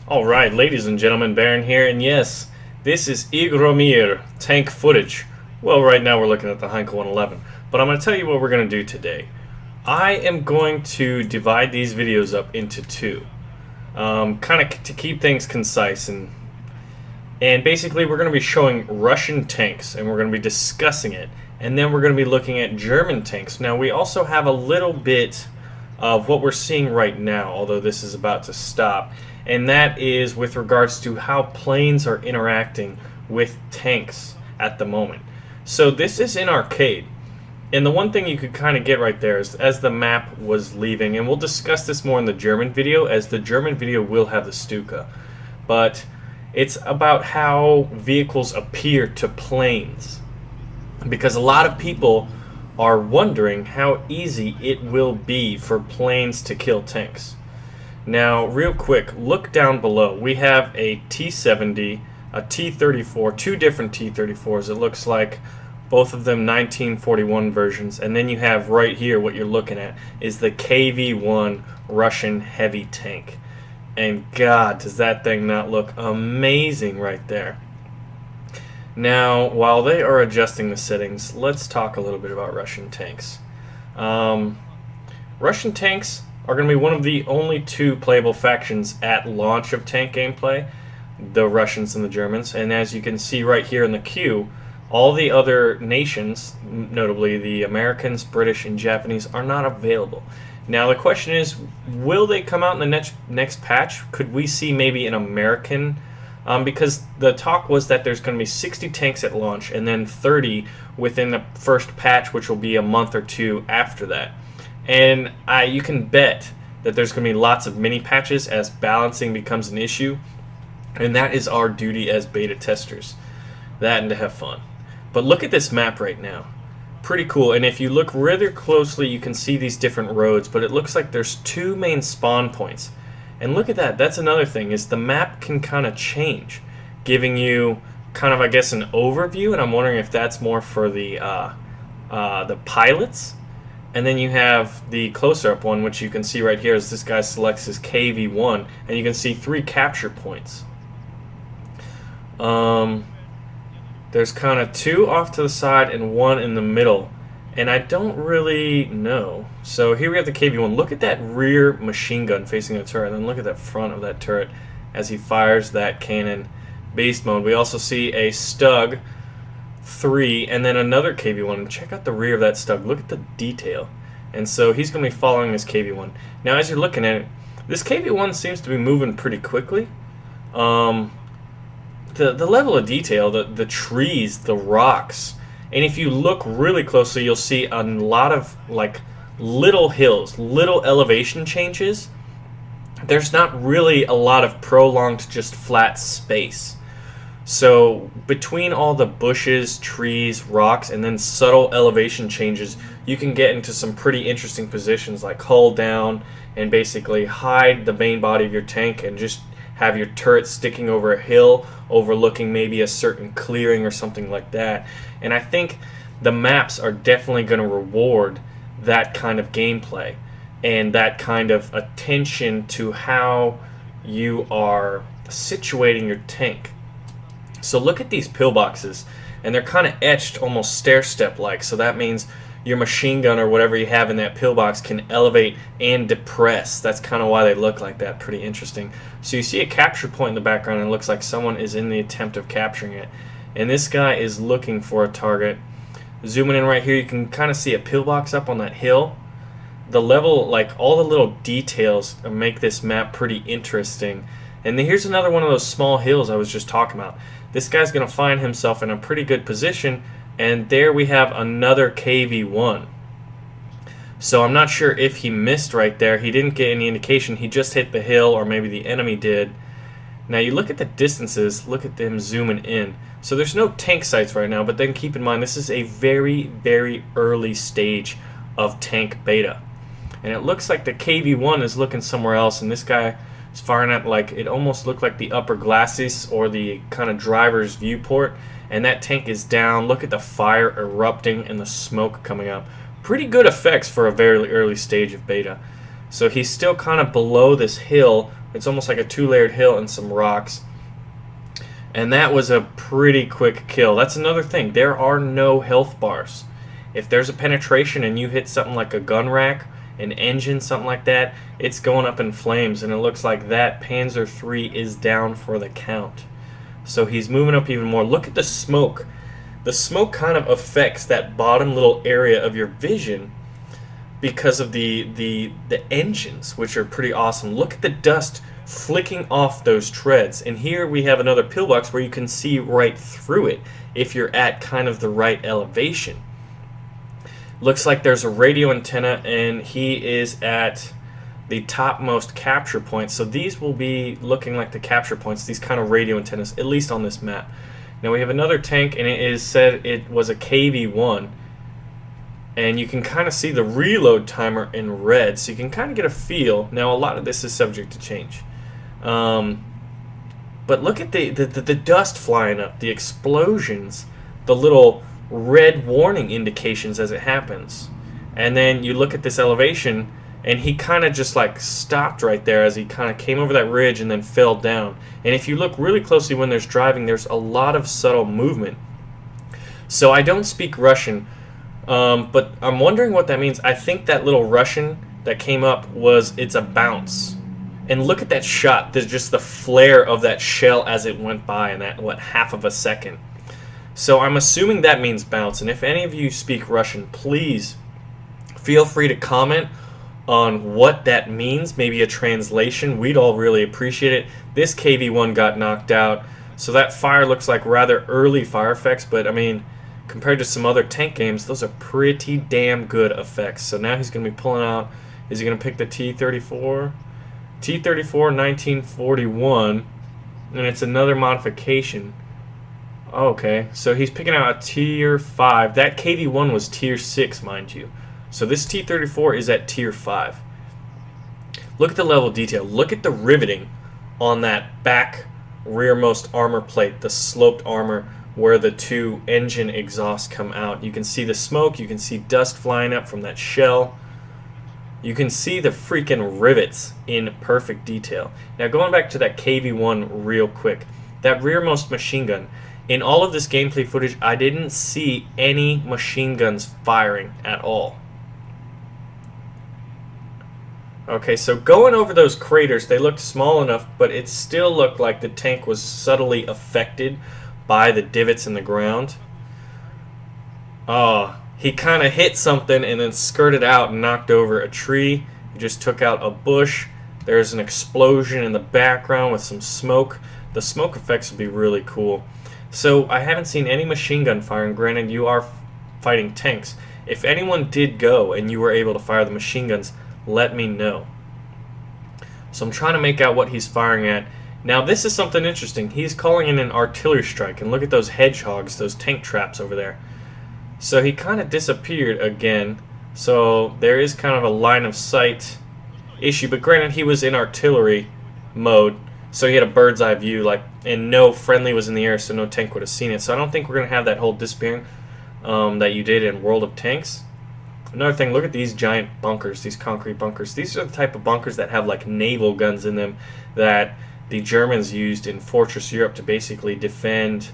Alright, ladies and gentlemen, Baron here, and yes, this is Igromir tank footage. Well, right now we're looking at the Heinkel 111, but I'm going to tell you what we're going to do today. I am going to divide these videos up into two, kind of to keep things concise, and basically we're going to be showing Russian tanks, and we're going to be discussing it, and then we're going to be looking at German tanks. Now, we also have a little bit of what we're seeing right now, although this is about to stop, and that is with regards to how planes are interacting with tanks at the moment. So this is in arcade, and the one thing you could kind of get right there is as the map was leaving, and we'll discuss this more in the German video, as the German video will have the Stuka, but it's about how vehicles appear to planes, because a lot of people are wondering how easy it will be for planes to kill tanks. Now, real quick, look down below. We have a T-70, a T-34, two different T-34s. It looks like both of them 1941 versions. And then you have right here, what you're looking at is the KV-1 Russian heavy tank. And God, does that thing not look amazing right there. Now, while they are adjusting the settings, let's talk a little bit about Russian tanks. Russian tanks are going to be one of the only two playable factions at launch of tank gameplay, the Russians and the Germans. And as you can see right here in the queue, all the other nations, notably the Americans, British, and Japanese, are not available. Now the question is, will they come out in the next patch? Could we see maybe an American? Because the talk was that there's going to be 60 tanks at launch and then 30 within the first patch, which will be a month or two after that. And you can bet that there's going to be lots of mini patches as balancing becomes an issue. And that is our duty as beta testers. That and to have fun. But look at this map right now. Pretty cool. And if you look rather closely, you can see these different roads. But it looks like there's two main spawn points. And look at that. That's another thing, is the map can kind of change, giving you kind of, I guess, an overview. And I'm wondering if that's more for the pilots. And then you have the closer-up one, which you can see right here as this guy selects his KV-1, and you can see 3 capture points. There's kind of 2 off to the side and 1 in the middle, and I don't really know. So here we have the KV-1. Look at that rear machine gun facing the turret, and then look at that front of that turret as he fires that cannon beast mode. We also see a Stug 3 and then another KV-1, and check out the rear of that Stug. Look at the detail. And so he's going to be following this KV-1. Now as you're looking at it, this KV-1 seems to be moving pretty quickly. The level of detail, the trees, the rocks, and if you look really closely, you'll see a lot of like little hills, little elevation changes. There's not really a lot of prolonged just flat space. So between all the bushes, trees, rocks, and then subtle elevation changes, you can get into some pretty interesting positions like hull down and basically hide the main body of your tank and just have your turret sticking over a hill overlooking maybe a certain clearing or something like that. And I think the maps are definitely going to reward that kind of gameplay and that kind of attention to how you are situating your tank. So look at these pillboxes, and they're kind of etched almost stair-step like, so that means your machine gun or whatever you have in that pillbox can elevate and depress. That's kind of why they look like that. Pretty interesting. So you see a capture point in the background, and it looks like someone is in the attempt of capturing it. And this guy is looking for a target. Zooming in right here, you can kind of see a pillbox up on that hill. The level, like all the little details make this map pretty interesting. And then here's another one of those small hills I was just talking about. This guy's going to find himself in a pretty good position, and there we have another KV-1. So I'm not sure if he missed right there. He didn't get any indication. He just hit the hill, or maybe the enemy did. Now you look at the distances, look at them zooming in. So there's no tank sights right now, but then keep in mind this is a very, very early stage of tank beta. And it looks like the KV-1 is looking somewhere else, and this guy is firing at, like, it almost looked like the upper glacis or the kind of driver's viewport. And that tank is down. Look at the fire erupting and the smoke coming up. Pretty good effects for a very early stage of beta. So he's still kind of below this hill It's almost like a two-layered hill and some rocks. And that was a pretty quick kill. That's another thing. There are no health bars. If there's a penetration and you hit something like a gun rack, an engine, something like that, it's going up in flames. And it looks like that Panzer III is down for the count. So he's moving up even more. Look at the smoke. The smoke kind of affects that bottom little area of your vision because of the engines, which are pretty awesome. Look at the dust flicking off those treads. And here we have another pillbox where you can see right through it if you're at kind of the right elevation. Looks like there's a radio antenna, and he is at the topmost capture point. So these will be looking like the capture points, these kind of radio antennas, at least on this map. Now we have another tank, and it is said it was a KV-1. And you can kind of see the reload timer in red, so you can kind of get a feel. Now a lot of this is subject to change. But look at the dust flying up, the explosions, the little red warning indications as it happens. And then you look at this elevation, and he kind of just like stopped right there as he kind of came over that ridge and then fell down. And if you look really closely when there's driving, there's a lot of subtle movement. So I don't speak Russian, but I'm wondering what that means. I think that little Russian that came up it's a bounce. And look at that shot. There's just the flare of that shell as it went by in that, what, half of a second. So I'm assuming that means bounce. And if any of you speak Russian, please feel free to comment on what that means. Maybe a translation. We'd all really appreciate it. This KV-1 got knocked out. So that fire looks like rather early fire effects. But, I mean, compared to some other tank games, those are pretty damn good effects. So now he's going to be pulling out. Is he going to pick the T-34? T-34 1941, and it's another modification. Okay, so he's picking out a Tier 5. That KV-1 was Tier 6, mind you. So this T-34 is at Tier 5. Look at the level of detail. Look at the riveting on that back rearmost armor plate, the sloped armor where the two engine exhausts come out. You can see the smoke. You can see dust flying up from that shell. You can see the freaking rivets in perfect detail. Now going back to that KV-1 real quick, that rearmost machine gun, in all of this gameplay footage I didn't see any machine guns firing at all. Okay, so going over those craters, they looked small enough, but it still looked like the tank was subtly affected by the divots in the ground. He kind of hit something and then skirted out and knocked over a tree. He just took out a bush. There's an explosion in the background with some smoke. The smoke effects would be really cool. So I haven't seen any machine gun firing. Granted, you are fighting tanks. If anyone did go and you were able to fire the machine guns, let me know. So I'm trying to make out what he's firing at. Now this is something interesting. He's calling in an artillery strike. And look at those hedgehogs, those tank traps over there. So he kind of disappeared again. So there is kind of a line of sight issue. But granted, he was in artillery mode. So he had a bird's eye view, like, and no friendly was in the air, so no tank would have seen it. So I don't think we're going to have that whole disappearing that you did in World of Tanks. Another thing, look at these giant bunkers, these concrete bunkers. These are the type of bunkers that have like naval guns in them that the Germans used in Fortress Europe to basically defend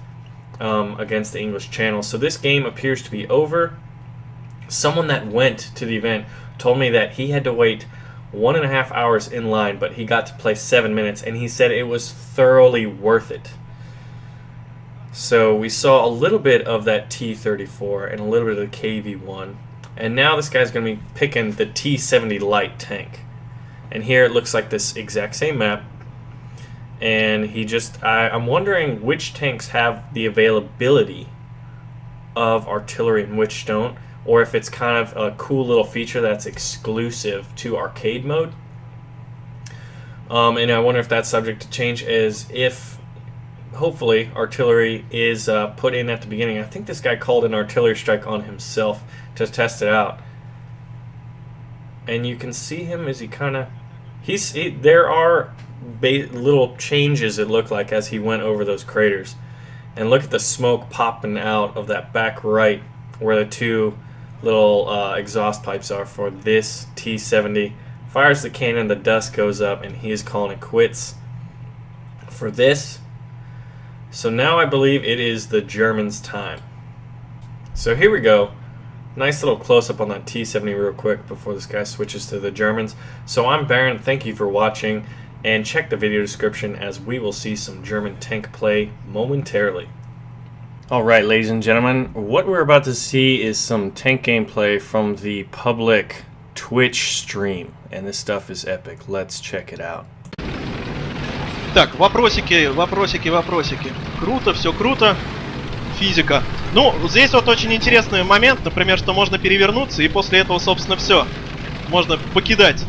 against the English Channel. So this game appears to be over. Someone that went to the event told me that he had to wait 1.5 hours in line, but he got to play 7 minutes, and he said it was thoroughly worth it. So we saw a little bit of that T-34 and a little bit of the KV-1, and now this guy's going to be picking the T-70 light tank. And here it looks like this exact same map. And he just, I'm wondering which tanks have the availability of artillery and which don't, or if it's kind of a cool little feature that's exclusive to arcade mode. And I wonder if that's subject to change as if, hopefully, artillery is put in at the beginning. I think this guy called an artillery strike on himself to test it out. And you can see him as he kind of, there are little changes, it looked like, as he went over those craters. And look at the smoke popping out of that back right where the two little exhaust pipes are for this T-70 Fires the cannon, the dust goes up, and he is calling it quits for this. So now I believe it is the Germans' time. So here we go. Nice little close-up on that T-70 real quick before this guy switches to the Germans. So I'm Baron, thank you for watching, and check the video description as we will see some German tank play momentarily. Alright, ladies and gentlemen, what we're about to see is some tank gameplay from the public Twitch stream, and this stuff is epic. Let's check it out. Так, вопросики. Круто, все круто. Физика. Ну, здесь вот очень интересный момент, например, что можно перевернуться, и после этого, собственно, все. Можно покидать.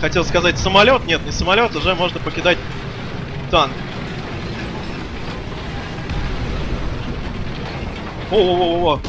Хотел сказать самолет, нет, не самолет, уже можно покидать танк. О-о-о-о-о.